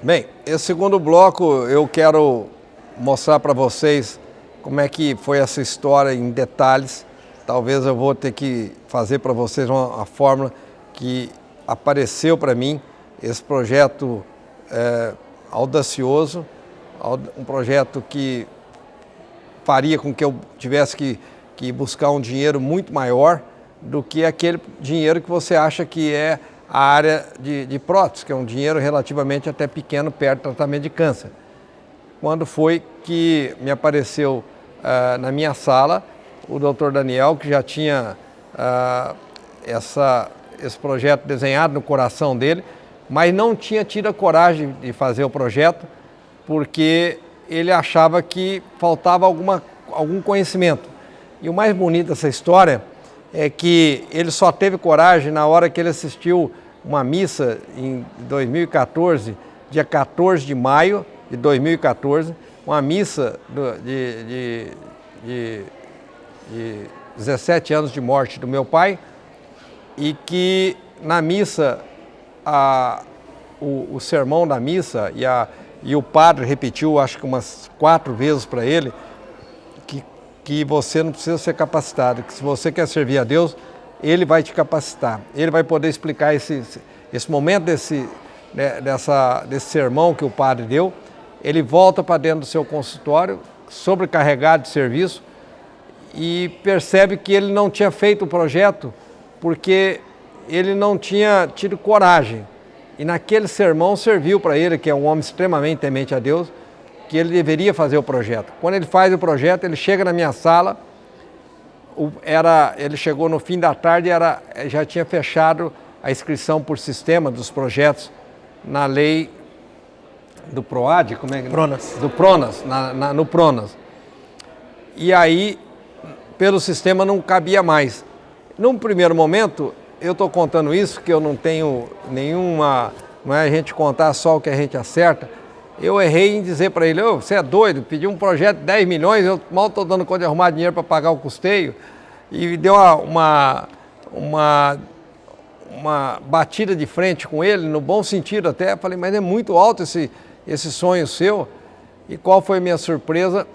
Bem, esse segundo bloco eu quero mostrar para vocês como é que foi essa história em detalhes. Talvez eu vou ter que fazer para vocês uma fórmula que apareceu para mim, esse projeto audacioso, um projeto que faria com que eu tivesse que buscar um dinheiro muito maior do que aquele dinheiro que você acha que é a área de prótese, que é um dinheiro relativamente até pequeno perto do tratamento de câncer. Quando foi que me apareceu na minha sala o Dr. Daniel, que já tinha esse projeto desenhado no coração dele, mas não tinha tido a coragem de fazer o projeto, porque ele achava que faltava algum conhecimento. E o mais bonito dessa história é que ele só teve coragem na hora que ele assistiu uma missa em 2014, dia 14 de maio de 2014, uma missa de 17 anos de morte do meu pai, e que na missa, o sermão da missa e o padre repetiu, acho que umas 4 vezes para ele, que você não precisa ser capacitado, que se você quer servir a Deus, Ele vai te capacitar. Ele vai poder explicar esse momento desse sermão que o padre deu. Ele volta para dentro do seu consultório, sobrecarregado de serviço, e percebe que ele não tinha feito o projeto porque ele não tinha tido coragem. E naquele sermão serviu para ele, que é um homem extremamente temente a Deus, que ele deveria fazer o projeto. Quando ele faz o projeto, ele chega na minha sala, ele chegou no fim da tarde, já tinha fechado a inscrição por sistema dos projetos na lei do PROAD, como é que... Pronas. Do Pronas, no Pronas. E aí, pelo sistema, não cabia mais. Num primeiro momento, eu estou contando isso, porque eu não tenho nenhuma... Não é a gente contar só o que a gente acerta. Eu errei em dizer para ele, você é doido, pedi um projeto de 10 milhões, eu mal estou dando conta de arrumar dinheiro para pagar o custeio. E deu uma batida de frente com ele, no bom sentido até. Falei, mas é muito alto esse sonho seu. E qual foi a minha surpresa?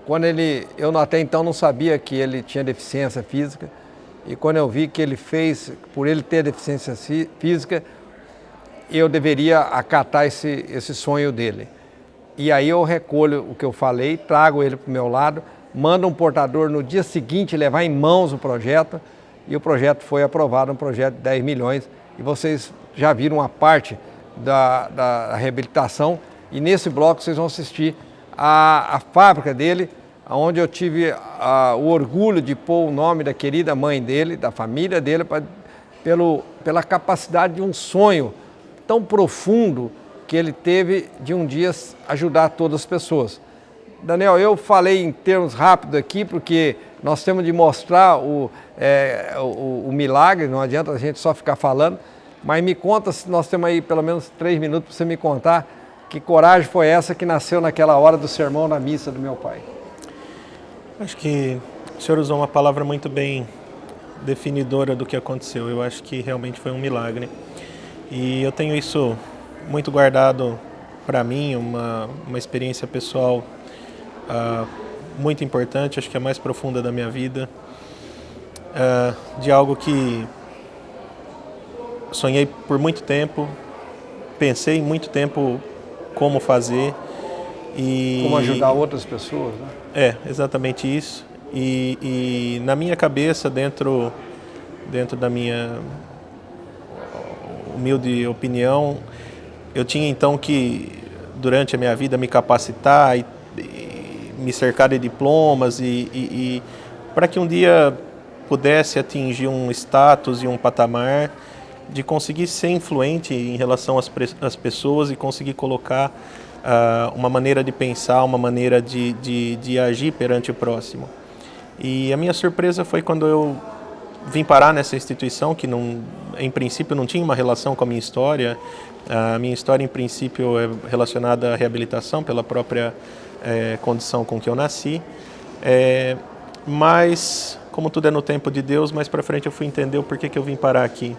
Quando eu até então não sabia que ele tinha deficiência física. E quando eu vi que ele fez, por ele ter deficiência física, eu deveria acatar esse sonho dele. E aí eu recolho o que eu falei, trago ele para o meu lado, mando um portador no dia seguinte levar em mãos o projeto, e o projeto foi aprovado, um projeto de 10 milhões, e vocês já viram a parte da reabilitação, e nesse bloco vocês vão assistir a fábrica dele, onde eu tive o orgulho de pôr o nome da querida mãe dele, da família dele, pela capacidade de um sonho tão profundo que ele teve de um dia ajudar todas as pessoas. Daniel, eu falei em termos rápidos aqui, porque nós temos de mostrar o milagre, não adianta a gente só ficar falando, mas me conta, se nós temos aí pelo menos 3 minutos para você me contar, que coragem foi essa que nasceu naquela hora do sermão na missa do meu pai? Acho que o senhor usou uma palavra muito bem definidora do que aconteceu. Eu acho que realmente foi um milagre. E eu tenho isso muito guardado para mim, uma experiência pessoal muito importante, acho que é a mais profunda da minha vida, de algo que sonhei por muito tempo, pensei muito tempo como fazer. Como ajudar outras pessoas, né? É, exatamente isso. E na minha cabeça, dentro da minha humilde opinião, eu tinha então que, durante a minha vida, me capacitar e me cercar de diplomas e para que um dia pudesse atingir um status e um patamar de conseguir ser influente em relação às pessoas e conseguir colocar uma maneira de pensar, uma maneira de agir perante o próximo. E a minha surpresa foi quando eu vim parar nessa instituição que, em princípio, não tinha uma relação com a minha história. A minha história, em princípio, é relacionada à reabilitação pela própria condição com que eu nasci. Mas, como tudo é no tempo de Deus, mais para frente eu fui entender o porquê que eu vim parar aqui.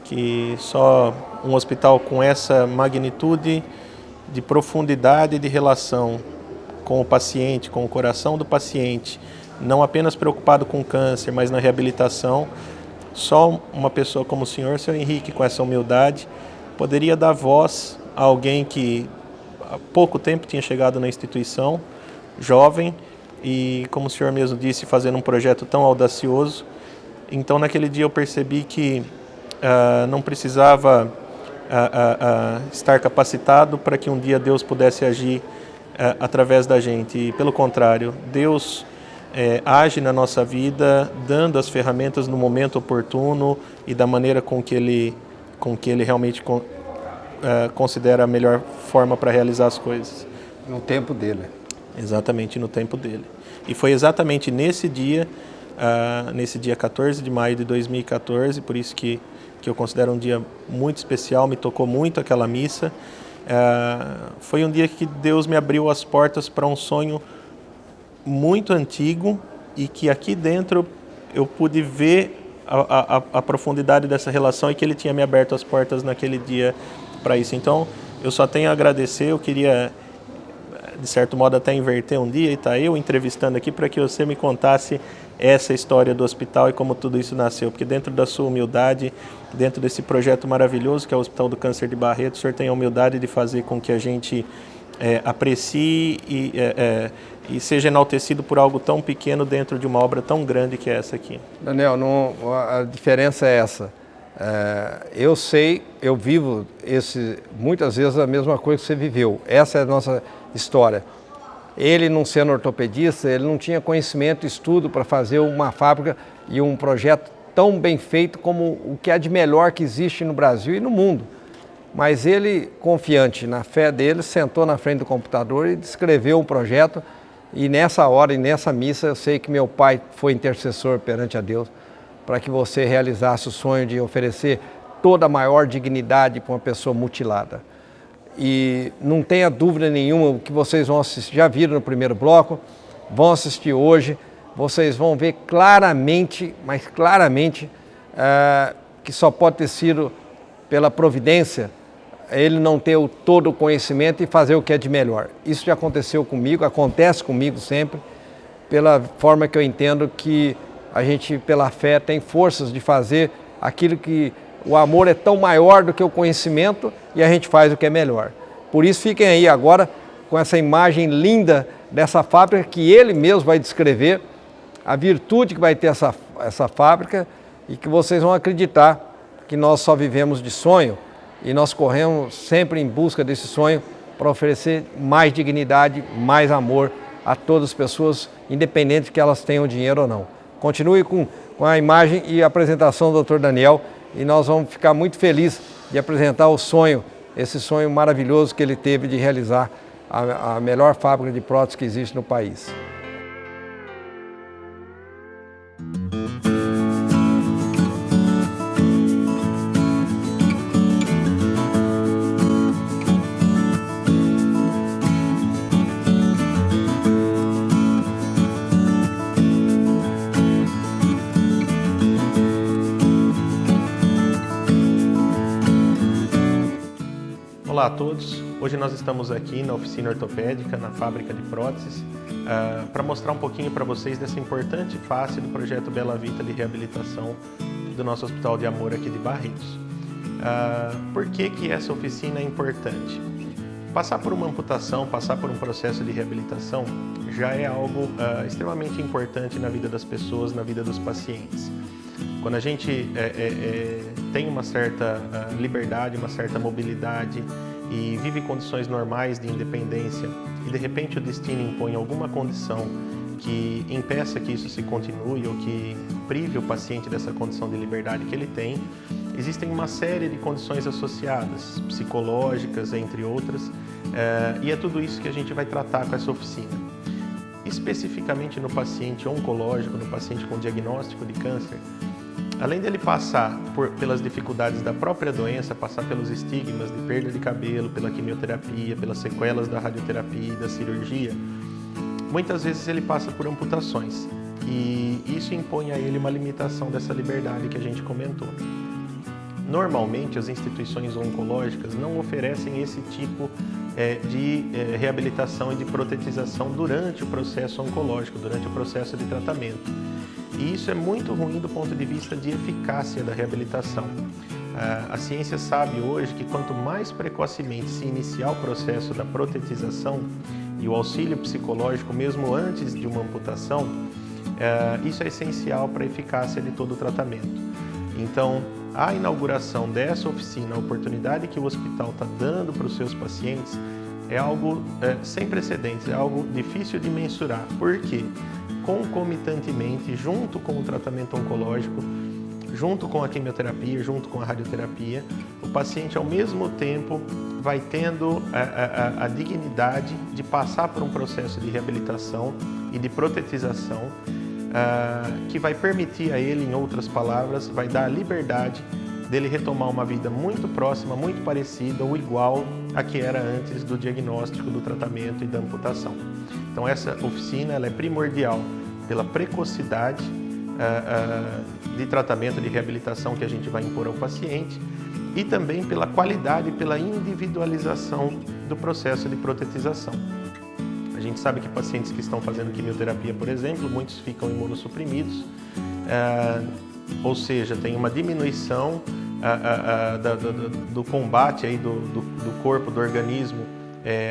Que só um hospital com essa magnitude de profundidade de relação com o paciente, com o coração do paciente, não apenas preocupado com câncer, mas na reabilitação, só uma pessoa como o senhor, seu Henrique, com essa humildade, poderia dar voz a alguém que há pouco tempo tinha chegado na instituição, jovem, e como o senhor mesmo disse, fazendo um projeto tão audacioso. Então naquele dia eu percebi que não precisava estar capacitado para que um dia Deus pudesse agir através da gente. E pelo contrário, Deus age na nossa vida, dando as ferramentas no momento oportuno e da maneira com que Ele realmente considera a melhor forma para realizar as coisas. No tempo dele. Exatamente, no tempo dele. E foi exatamente nesse dia 14 de maio de 2014, por isso que eu considero um dia muito especial, me tocou muito aquela missa. Foi um dia que Deus me abriu as portas para um sonho muito antigo e que aqui dentro eu pude ver a profundidade dessa relação e que Ele tinha me aberto as portas naquele dia para isso. Então, eu só tenho a agradecer. Eu queria, de certo modo, até inverter um dia e estar eu entrevistando aqui para que você me contasse essa história do hospital e como tudo isso nasceu, porque dentro da sua humildade, dentro desse projeto maravilhoso que é o Hospital do Câncer de Barreto, o senhor tem a humildade de fazer com que a gente aprecie e seja enaltecido por algo tão pequeno dentro de uma obra tão grande que é essa aqui. Daniel, a diferença é essa. Eu sei, eu vivo muitas vezes a mesma coisa que você viveu. Essa é a nossa história. Ele, não sendo ortopedista, ele não tinha conhecimento, estudo para fazer uma fábrica e um projeto tão bem feito como o que é de melhor que existe no Brasil e no mundo. Mas ele, confiante na fé dele, sentou na frente do computador e descreveu um projeto. E nessa hora e nessa missa, eu sei que meu pai foi intercessor perante a Deus para que você realizasse o sonho de oferecer toda a maior dignidade para uma pessoa mutilada. E não tenha dúvida nenhuma, o que vocês vão assistir, já viram no primeiro bloco, vão assistir hoje, vocês vão ver claramente, mas claramente, que só pode ter sido pela providência, ele não ter todo o conhecimento e fazer o que é de melhor. Isso já aconteceu comigo, acontece comigo sempre, pela forma que eu entendo que a gente, pela fé, tem forças de fazer aquilo que o amor é tão maior do que o conhecimento e a gente faz o que é melhor. Por isso, fiquem aí agora com essa imagem linda dessa fábrica que ele mesmo vai descrever, a virtude que vai ter essa fábrica e que vocês vão acreditar que nós só vivemos de sonho e nós corremos sempre em busca desse sonho para oferecer mais dignidade, mais amor a todas as pessoas, independente que elas tenham dinheiro ou não. Continue com a imagem e a apresentação do Dr. Daniel e nós vamos ficar muito felizes de apresentar o sonho, esse sonho maravilhoso que ele teve de realizar a melhor fábrica de próteses que existe no país. Olá a todos, hoje nós estamos aqui na oficina ortopédica, na fábrica de próteses, para mostrar um pouquinho para vocês dessa importante face do projeto Bela Vita de reabilitação do nosso Hospital de Amor aqui de Barretos. Por que essa oficina é importante? Passar por uma amputação, passar por um processo de reabilitação já é algo extremamente importante na vida das pessoas, na vida dos pacientes. Quando a gente tem uma certa liberdade, uma certa mobilidade e vive condições normais de independência e de repente o destino impõe alguma condição que impeça que isso se continue ou que prive o paciente dessa condição de liberdade que ele tem, existem uma série de condições associadas, psicológicas, entre outras, e é tudo isso que a gente vai tratar com essa oficina. Especificamente no paciente oncológico, no paciente com diagnóstico de câncer, além dele passar pelas dificuldades da própria doença, passar pelos estigmas de perda de cabelo, pela quimioterapia, pelas sequelas da radioterapia e da cirurgia, muitas vezes ele passa por amputações e isso impõe a ele uma limitação dessa liberdade que a gente comentou. Normalmente as instituições oncológicas não oferecem esse tipo de reabilitação e de protetização durante o processo oncológico, durante o processo de tratamento. E isso é muito ruim do ponto de vista de eficácia da reabilitação. A ciência sabe hoje que quanto mais precocemente se iniciar o processo da protetização e o auxílio psicológico, mesmo antes de uma amputação, isso é essencial para a eficácia de todo o tratamento. Então, a inauguração dessa oficina, a oportunidade que o hospital está dando para os seus pacientes, é algo sem precedentes, é algo difícil de mensurar. Por quê? Concomitantemente, junto com o tratamento oncológico, junto com a quimioterapia, junto com a radioterapia, o paciente, ao mesmo tempo, vai tendo a dignidade de passar por um processo de reabilitação e de protetização, que vai permitir a ele, em outras palavras, vai dar a liberdade dele retomar uma vida muito próxima, muito parecida ou igual a que era antes do diagnóstico, do tratamento e da amputação. Então essa oficina ela é primordial pela precocidade de tratamento, de reabilitação que a gente vai impor ao paciente e também pela qualidade e pela individualização do processo de protetização. A gente sabe que pacientes que estão fazendo quimioterapia, por exemplo, muitos ficam imunossuprimidos, ou seja, tem uma diminuição do combate aí do corpo, do organismo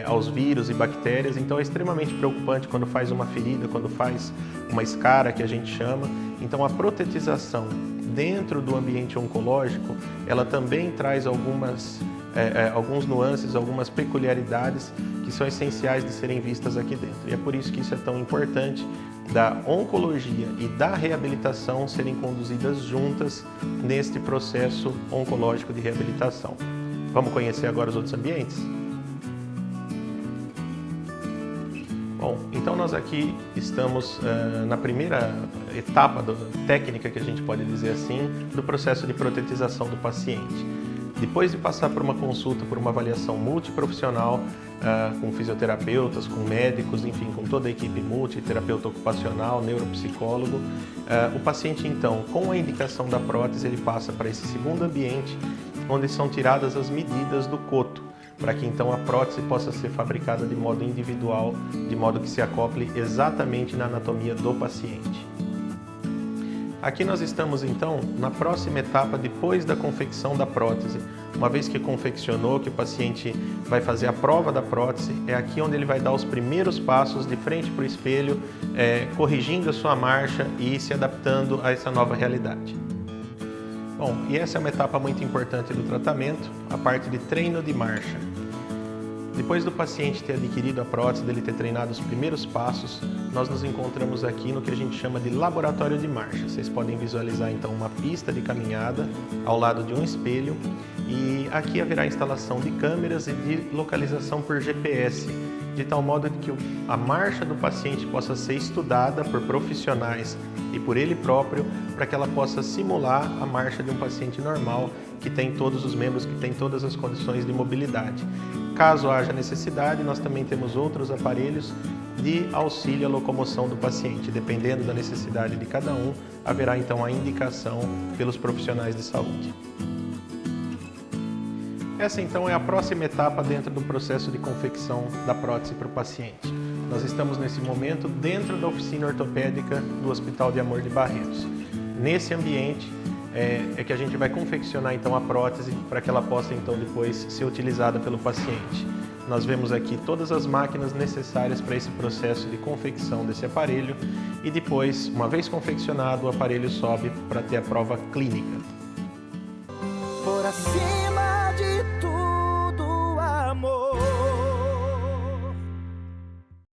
aos vírus e bactérias. Então é extremamente preocupante quando faz uma ferida, quando faz uma escara, que a gente chama. Então a protetização dentro do ambiente oncológico, ela também traz alguns nuances, algumas peculiaridades que são essenciais de serem vistas aqui dentro. E é por isso que isso é tão importante, da oncologia e da reabilitação serem conduzidas juntas neste processo oncológico de reabilitação. Vamos conhecer agora os outros ambientes? Bom, então nós aqui estamos na primeira etapa técnica, que a gente pode dizer assim, do processo de protetização do paciente. Depois de passar por uma consulta, por uma avaliação multiprofissional, com fisioterapeutas, com médicos, enfim, com toda a equipe terapeuta ocupacional, neuropsicólogo, o paciente então, com a indicação da prótese, ele passa para esse segundo ambiente, onde são tiradas as medidas do coto, para que então a prótese possa ser fabricada de modo individual, de modo que se acople exatamente na anatomia do paciente. Aqui nós estamos então na próxima etapa depois da confecção da prótese. Uma vez que confeccionou, que o paciente vai fazer a prova da prótese, é aqui onde ele vai dar os primeiros passos de frente para o espelho, corrigindo a sua marcha e se adaptando a essa nova realidade. Bom, e essa é uma etapa muito importante do tratamento, a parte de treino de marcha. Depois do paciente ter adquirido a prótese, dele ter treinado os primeiros passos, nós nos encontramos aqui no que a gente chama de laboratório de marcha. Vocês podem visualizar então uma pista de caminhada ao lado de um espelho e aqui haverá instalação de câmeras e de localização por GPS, de tal modo que a marcha do paciente possa ser estudada por profissionais e por ele próprio, para que ela possa simular a marcha de um paciente normal, que tem todos os membros, que tem todas as condições de mobilidade. Caso haja necessidade, nós também temos outros aparelhos de auxílio à locomoção do paciente. Dependendo da necessidade de cada um, haverá então a indicação pelos profissionais de saúde. Essa então é a próxima etapa dentro do processo de confecção da prótese para o paciente. Nós estamos nesse momento dentro da oficina ortopédica do Hospital de Amor de Barretos. Nesse ambiente é que a gente vai confeccionar então a prótese para que ela possa então depois ser utilizada pelo paciente. Nós vemos aqui todas as máquinas necessárias para esse processo de confecção desse aparelho e depois, uma vez confeccionado, o aparelho sobe para ter a prova clínica. Por assim